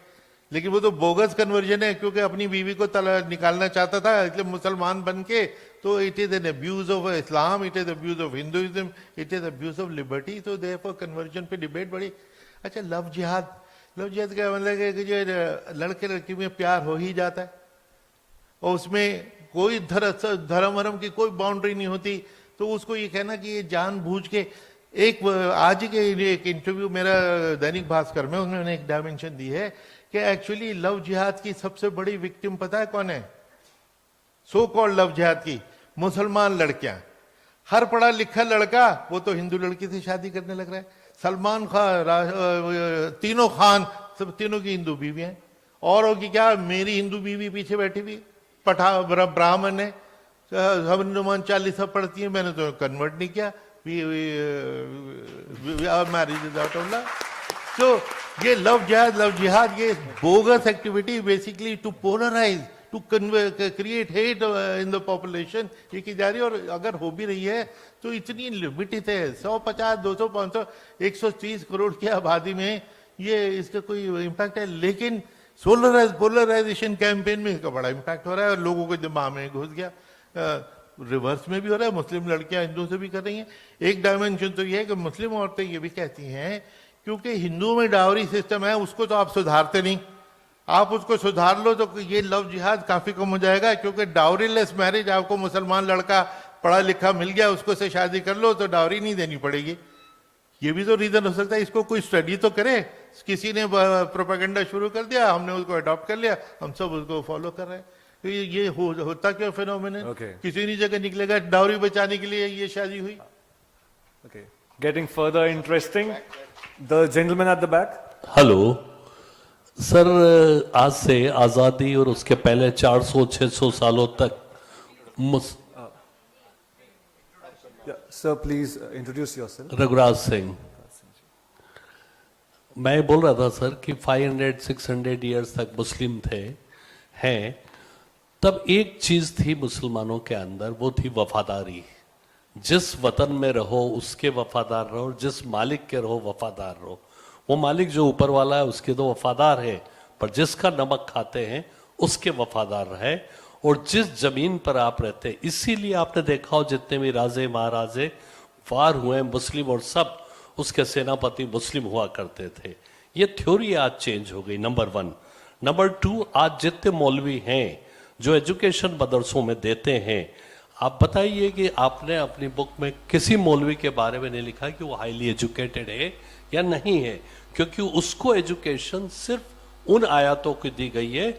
लेकिन वो तो बोगस कन्वर्जन है, क्योंकि अपनी बीवी को निकालना चाहता था, इसलिए मुसलमान बन के, तो it is an abuse of Islam, it is abuse of Hinduism, it is abuse of liberty. तो देयरफॉर कन्वर्जन पे डिबेट बड़ी। अच्छा, लव जिहाद का मतलब है कि जो लड़के लड़की में प्यार हो ही जाता है और उसमें कोई धर्म वरम की कोई बाउंड्री नहीं होती, तो उसको ये कहना कि ये जानबूझ के, एक आज के एक इंटरव्यू मेरा दैनिक भास्कर में, उन्होंने एक डायमेंशन दी है कि एक्चुअली लव जिहाद की सबसे बड़ी विक्टिम पता है कौन है? सो कॉल्ड लव जिहाद की मुसलमान लड़कियां। हर पढ़ा लिखा लड़का वो तो हिंदू लड़की से शादी करने लग रहा है। सलमान खान, तीनों खान, सब तीनों की हिंदू बीवी हैं, और होगी क्या, मेरी हिंदू बीवी पीछे बैठी हुई ब्राह्मण है, हनुमान चालीसा पढ़ती है, मैंने तो कन्वर्ट नहीं किया, मैरिज विदाउट अल्लाह। सो ये लव जिहाद ये bogus activity basically to polarize, to create hate in the population, ये की जा रही है। और अगर हो भी रही है तो इतनी लिमिटेड है, 150, 200, 500, 130 करोड़ की आबादी में ये इसका कोई इम्पैक्ट है। लेकिन पोलराइजेशन कैंपेन में इसका बड़ा इम्पैक्ट हो रहा है और लोगों के दिमाग में घुस गया। रिवर्स में भी हो रहा है, मुस्लिम लड़कियां हिंदू से भी कर रही हैं। एक डायमेंशन तो ये है कि मुस्लिम औरतें ये भी कहती हैं, क्योंकि हिंदुओं में डावरी सिस्टम है, उसको तो आप सुधारते नहीं, आप उसको सुधार लो तो ये लव जिहाद काफी कम हो जाएगा, क्योंकि डावरीलेस मैरिज, आपको मुसलमान लड़का पढ़ा लिखा मिल गया, उसको से शादी कर लो तो डावरी नहीं देनी पड़ेगी। ये भी तो रीजन हो सकता है। इसको कोई स्टडी तो करे, किसी ने प्रोपेगेंडा शुरू कर दिया, हमने उसको अडॉप्ट कर लिया, हम सब उसको फॉलो कर रहे हैं। तो ये होता क्या फिनोमेनन? किसी नहीं जगह निकलेगा डावरी बचाने के लिए ये शादी हुई। Okay, getting further interesting, the gentleman at the back. Hello sir, आज से आज़ादी और उसके पहले 400-600 सालों तक Yeah, sir, please introduce yourself. Raghuraj Singh, मैं बोल रहा था सर कि 500-600 ईयर्स तक मुस्लिम हैं। तब एक चीज थी मुसलमानों के अंदर, वो थी वफादारी। जिस वतन में रहो उसके वफादार रहो, जिस मालिक के रहो वफादार रहो। वो मालिक जो ऊपर वाला है उसके तो वफादार है, पर जिसका नमक खाते हैं उसके वफादार रहे। और जिस जमीन पर आप रहते हैं, इसीलिए आपने देखा हो जितने भी राजे महाराजे वार हुए मुस्लिम और सब, उसके सेनापति मुस्लिम हुआ करते थे। ये थ्योरी आज चेंज हो गई, नंबर 1। नंबर 2, आज जितने मौलवी हैं जो एजुकेशन मदरसों में देते हैं, आप बताइए कि आपने अपनी बुक में किसी मौलवी के बारे में नहीं लिखा कि वो हाईली एजुकेटेड है या नहीं है, क्योंकि उसको एजुकेशन सिर्फ उन आयतों की दी गई है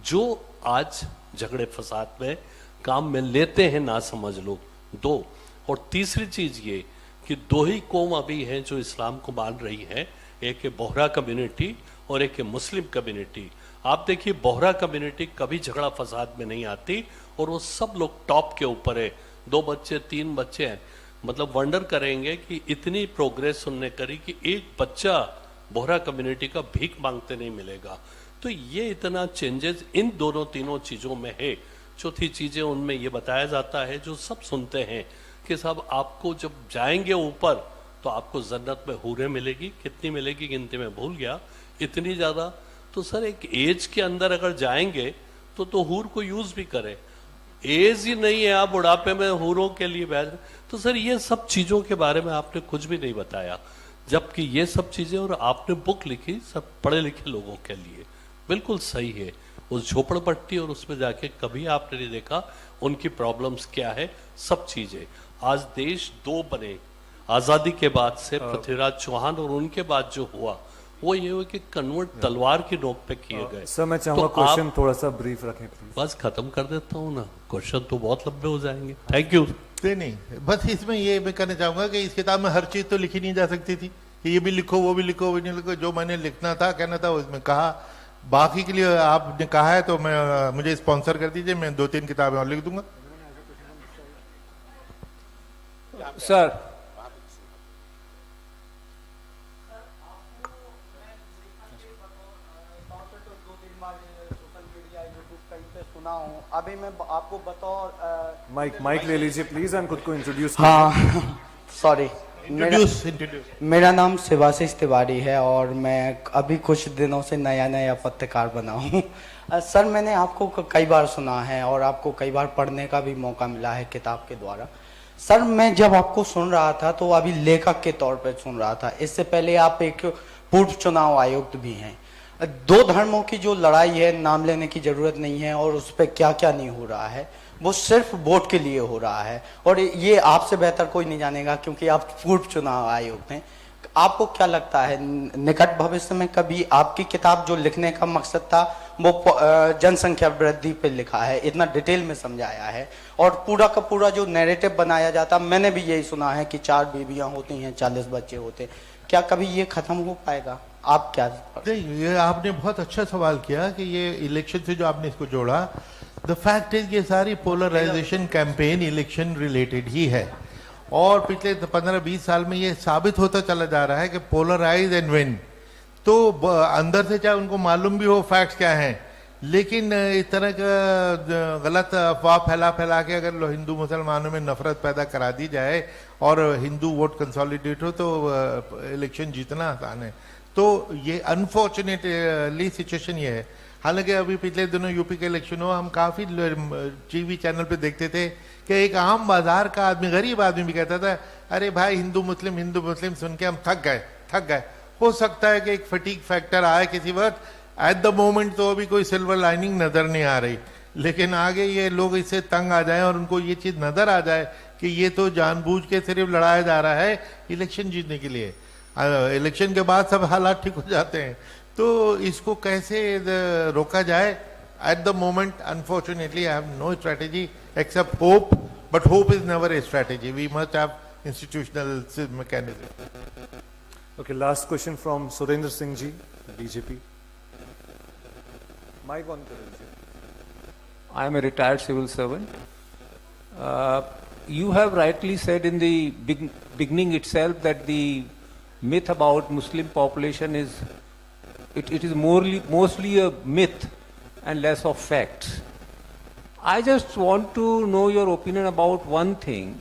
जो आज झगड़े फसाद में काम में लेते हैं ना समझ लोग। 2 और तीसरी चीज ये कि 2 ही कौम अभी हैं जो इस्लाम को मान रही है, एक है बोहरा कम्युनिटी और एक है मुस्लिम कम्युनिटी। आप देखिए बोहरा कम्युनिटी कभी झगड़ा फसाद में नहीं आती और वो सब लोग टॉप के ऊपर है, 2 बच्चे 3 बच्चे हैं। मतलब वंडर करेंगे कि इतनी प्रोग्रेस उनने करी कि एक बच्चा बोहरा कम्युनिटी का भीख मांगते नहीं मिलेगा। तो ये इतना चेंजेस इन दोनों तीनों चीजों में है। चौथी चीजें उनमें ये बताया जाता है जो सब सुनते हैं कि साहब आपको जब जाएंगे ऊपर तो आपको जन्नत में हूरें मिलेगी, कितनी मिलेगी गिनती में भूल गया, इतनी ज्यादा। तो सर एक एज के अंदर अगर जाएंगे तो हूर को यूज भी करें, एज ही नहीं है आप बुढ़ापे में हूरों के लिए बैठ। तो सर ये सब चीजों के बारे में आपने कुछ भी नहीं बताया, जबकि ये सब चीजें और आपने बुक लिखी सब पढ़े लिखे लोगों के लिए, बिल्कुल सही है। उस झोपड़पट्टी और उसमें जाके कभी आपने नहीं देखा उनकी प्रॉब्लम्स क्या है, सब चीजें। आज देश 2 बने आजादी के बाद से, पृथ्वीराज चौहान और उनके बाद जो हुआ वो ये हुआ कि कन्वर्ट तलवार की नोक पे किए गए। सर मैं चाहूंगा क्वेश्चन थोड़ा सा ब्रीफ रखें प्लीज। बस खत्म कर देता हूँ ना, क्वेश्चन तो बहुत लंबे हो जाएंगे। Thank you. नहीं, बस इसमें ये मैं कहना चाहूंगा कि इस किताब में हर चीज तो लिखी नहीं जा सकती थी कि ये भी लिखो वो भी लिखो वो भी नहीं लिखो। जो मैंने लिखना था कहना था उसमें कहा, बाकी के लिए आपने कहा है तो मैं मुझे स्पॉन्सर कर दीजिए, मैं 2-3 किताबें और लिख दूंगा। सर सुना हूँ। अभी मैं आपको बतौर माइक ले लीजिए प्लीज एंड खुद को इंट्रोड्यूस। हाँ सॉरी, इंट्रोड्यूस। मेरा नाम शिवाशीष तिवारी है और मैं अभी कुछ दिनों से नया पत्रकार बना हूँ। सर मैंने आपको कई बार सुना है और आपको कई बार पढ़ने का भी मौका मिला है किताब के द्वारा। सर मैं जब आपको सुन रहा था तो अभी लेखक के तौर पर सुन रहा था, इससे पहले आप एक पूर्व चुनाव आयुक्त भी हैं। 2 धर्मों की जो लड़ाई है, नाम लेने की जरूरत नहीं है और उस पर क्या क्या नहीं हो रहा है, वो सिर्फ वोट के लिए हो रहा है और ये आपसे बेहतर कोई नहीं जानेगा क्योंकि आप पूर्व चुनाव आयुक्त हैं। आपको क्या लगता है निकट भविष्य में कभी आपकी किताब जो लिखने का मकसद था वो जनसंख्या वृद्धि पे लिखा है, इतना डिटेल में समझाया है और पूरा का पूरा जो नैरेटिव बनाया जाता, मैंने भी यही सुना है कि 4 बीवियां होती हैं, 40 बच्चे होते हैं, क्या कभी ये खत्म हो पाएगा? आप क्या? नहीं, ये आपने बहुत अच्छा सवाल किया कि ये इलेक्शन से जो आपने इसको जोड़ा। द फैक्ट इज ये सारी पोलराइजेशन कैंपेन इलेक्शन रिलेटेड ही है और पिछले 15-20 साल में ये साबित होता चला जा रहा है कि पोलराइज एंड विन। तो अंदर से चाहे उनको मालूम भी हो फैक्ट्स क्या हैं, लेकिन इस तरह का गलत अफवाह फैला के अगर हिंदू मुसलमानों में नफरत पैदा करा दी जाए और हिंदू वोट कंसोलिडेट हो तो इलेक्शन जीतना आसान है। तो ये अनफॉर्चुनेटली सिचुएशन ये है। हालांकि अभी पिछले दिनों यूपी के इलेक्शन हो, हम काफी टीवी चैनल पे देखते थे कि एक आम बाजार का आदमी, गरीब आदमी भी कहता था अरे भाई हिंदू मुस्लिम सुन के हम थक गए। हो सकता है कि एक फटीक फैक्टर आए किसी वक्त, एट द मोमेंट तो अभी कोई सिल्वर लाइनिंग नजर नहीं आ रही, लेकिन आगे ये लोग इससे तंग आ जाएं और उनको ये चीज नजर आ जाए कि ये तो जानबूझ के सिर्फ लड़ाया जा रहा है इलेक्शन जीतने के लिए। इलेक्शन के बाद सब हालात ठीक हो जाते हैं। तो इसको कैसे रोका जाए? At the moment unfortunately I have no strategy except hope, but hope is never a strategy. We must have institutional mechanism. Okay, last question from Surendra Singh ji, BJP. Mic on kar lijiye. I am a retired civil servant. You have rightly said in the beginning itself that the myth about Muslim population is it is mostly a myth and less of facts. I just want to know your opinion about one thing,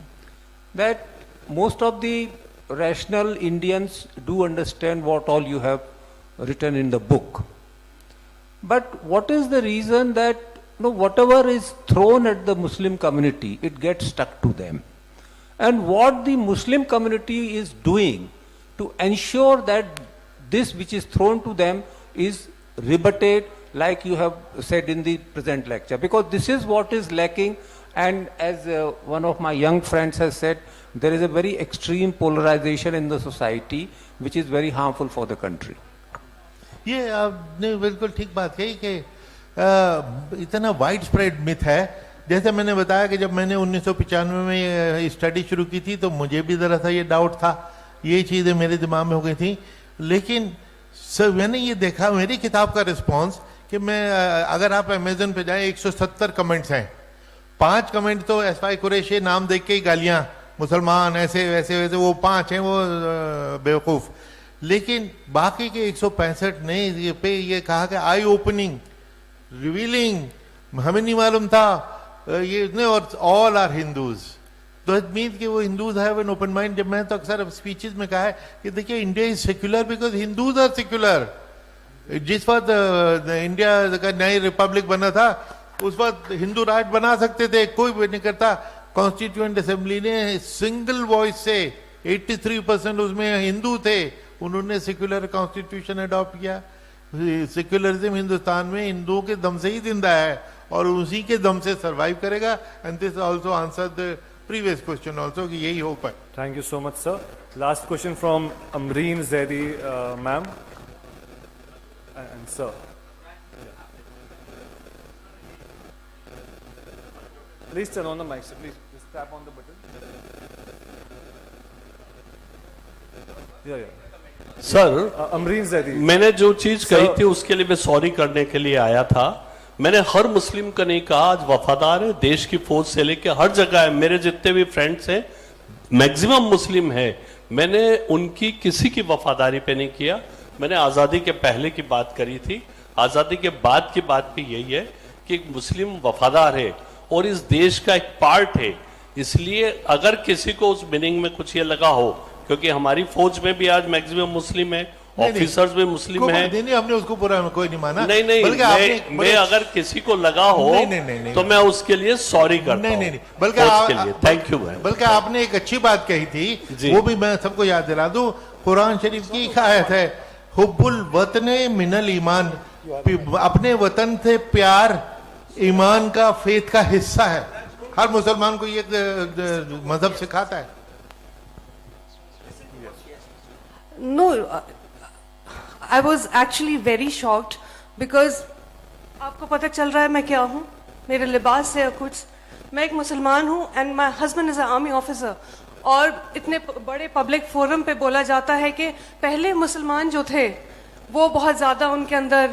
that most of the rational Indians do understand what all you have written in the book. But what is the reason that No, whatever is thrown at the Muslim community, it gets stuck to them. And what the Muslim community is doing to ensure that this which is thrown to them is rebutted, like you have said in the present lecture, because this is what is lacking. And as one of my young friends has said, there is a very extreme polarization in the society which is very harmful for the country. ये आपने बिल्कुल ठीक बात कही कि इतना wide spread myth है। जैसे मैंने बताया कि जब मैंने 1995 में ये स्टडी शुरू की थी तो मुझे भी ज़रा सा ये डाउट था, ये चीज़ें मेरे दिमाग में हो गई थी। लेकिन सर मैंने ये देखा मेरी किताब का रिस्पॉन्स कि मैं अगर आप अमेजन पे जाएं 170 कमेंट्स हैं, 5 कमेंट तो एसवाई कुरैशी नाम देख के ही गालियां, मुसलमान ऐसे वैसे वैसे, वो 5 हैं वो बेवकूफ़। लेकिन बाकी के 165 ने ये पे ये कहा कि आई ओपनिंग, रिवीलिंग, हमें नहीं मालूम था ये इतने, और ऑल आर हिंदूज। तो इट मीन कि वो Hindus have an open mind. जब मैं तो अक्सर स्पीचेस में कहा है कि देखिए India is secular because Hindus are secular. जिस वक्त इंडिया का नई रिपब्लिक बना था उस वक्त हिंदू राष्ट्र बना सकते थे, कोई भी नहीं करता। कॉन्स्टिट्यूएंट असेंबली ने सिंगल वॉइस से 83% उसमें हिंदू थे, उन्होंने सेक्युलर कॉन्स्टिट्यूशन अडॉप्ट किया। सेक्युलरिज्म हिंदुस्तान में हिंदुओं के दम से ही जिंदा है और उसी के दम से सरवाइव करेगा। And this also answer the previous question also कि यही होप है। Thank you so much, sir. Last question from Amreen Zaidi, ma'am. And sir. Please turn on the mic, sir. Please just tap on the button. Yeah. Sir Amreen Zaidi. मैंने जो चीज कही Sir. थी उसके लिए मैं sorry करने के लिए आया था। मैंने हर मुस्लिम को नहीं कहा, आज वफादार है, देश की फौज से लेके हर जगह है। मेरे जितने भी फ्रेंड्स हैं मैक्सिमम मुस्लिम है, मैंने उनकी किसी की वफादारी पे नहीं किया। मैंने आज़ादी के पहले की बात करी थी, आज़ादी के बाद की बात भी यही है कि मुस्लिम वफादार है और इस देश का एक पार्ट है। इसलिए अगर किसी को उस मीनिंग में कुछ ये लगा हो, क्योंकि हमारी फौज में भी आज मैक्सिमम मुस्लिम है, ऑफिसर्स भी मुस्लिम है। नहीं, हमने उसको पूरा कोई नहीं माना। नहीं, मैं अगर किसी को लगा हो नहीं, तो मैं उसके लिए सॉरी करता हूं। नहीं, बल्कि थैंक यू मैम। बल्कि आपने एक अच्छी बात कही थी, वो भी मैं सबको याद दिला दूं। कुरान शरीफ की एक आयत है, हुब्बुल वतने मिनल ईमान, अपने वतन से प्यार ईमान का, फेथ का हिस्सा है। हर मुसलमान को ये मजहब सिखाता है। No, I was actually very shocked because आपको पता चल रहा है मैं क्या हूँ, मेरे लिबास से या कुछ। मैं एक मुसलमान हूँ and my husband is army officer, और इतने बड़े पब्लिक फोरम पे बोला जाता है कि पहले मुसलमान जो थे वो बहुत ज़्यादा उनके अंदर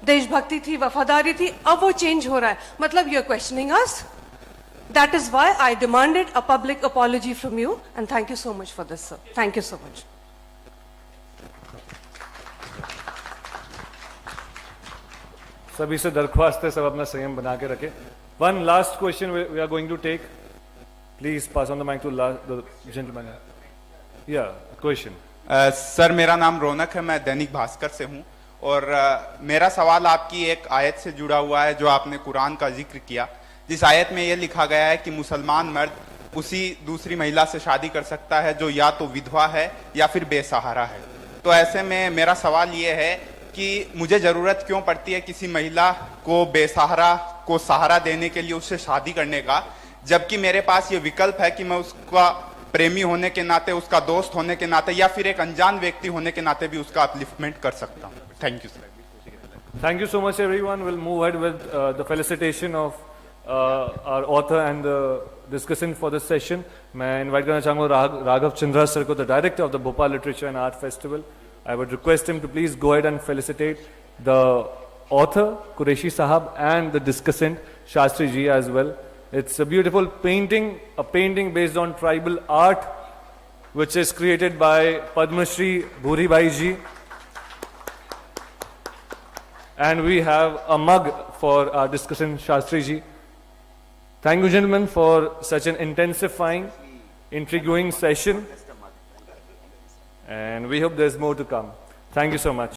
देशभक्ति थी, वफादारी थी, अब वो चेंज हो रहा है। मतलब you are questioning us. That is why I demanded a public apology from you, and thank you so much for this, sir. Thank you so much. सभी से दरख्वास्त है सब अपना संयम बना के रखें। One last question we are going to take. Please pass on the mic to the gentleman. Yeah, question. Sir मेरा नाम रौनक है, मैं दैनिक भास्कर से हूँ और मेरा सवाल आपकी एक आयत से जुड़ा हुआ है जो आपने कुरान का जिक्र किया, जिस आयत में यह लिखा गया है कि मुसलमान मर्द उसी दूसरी महिला से शादी कर सकता है जो या तो विधवा है या फिर बेसहारा है। तो ऐसे में मेरा सवाल ये है कि मुझे जरूरत क्यों पड़ती है किसी महिला को बेसहारा को सहारा देने के लिए उससे शादी करने का, जबकि मेरे पास ये विकल्प है कि मैं उसका प्रेमी होने के नाते, उसका दोस्त होने के नाते या फिर एक अनजान व्यक्ति होने के नाते भी उसका अपलिफ्टमेंट कर सकता हूँ। Thank you sir. Thank you so much everyone. We'll move ahead with the felicitation of our author and the discussant for this session. मैं invite करना चाहूँगा राघव चंद्रा सर को, the director of the Bhopal Literature and Art Festival. I would request him to please go ahead and felicitate the author Quraishi Sahab and the discussant Shastri ji as well. It's a beautiful painting, a painting based on tribal art, which is created by Padma Shri Bhuri Bhai ji. And we have a mug for our discussant Shastri ji. Thank you gentlemen for such an intensifying, intriguing session. And we hope there's more to come. Thank you so much.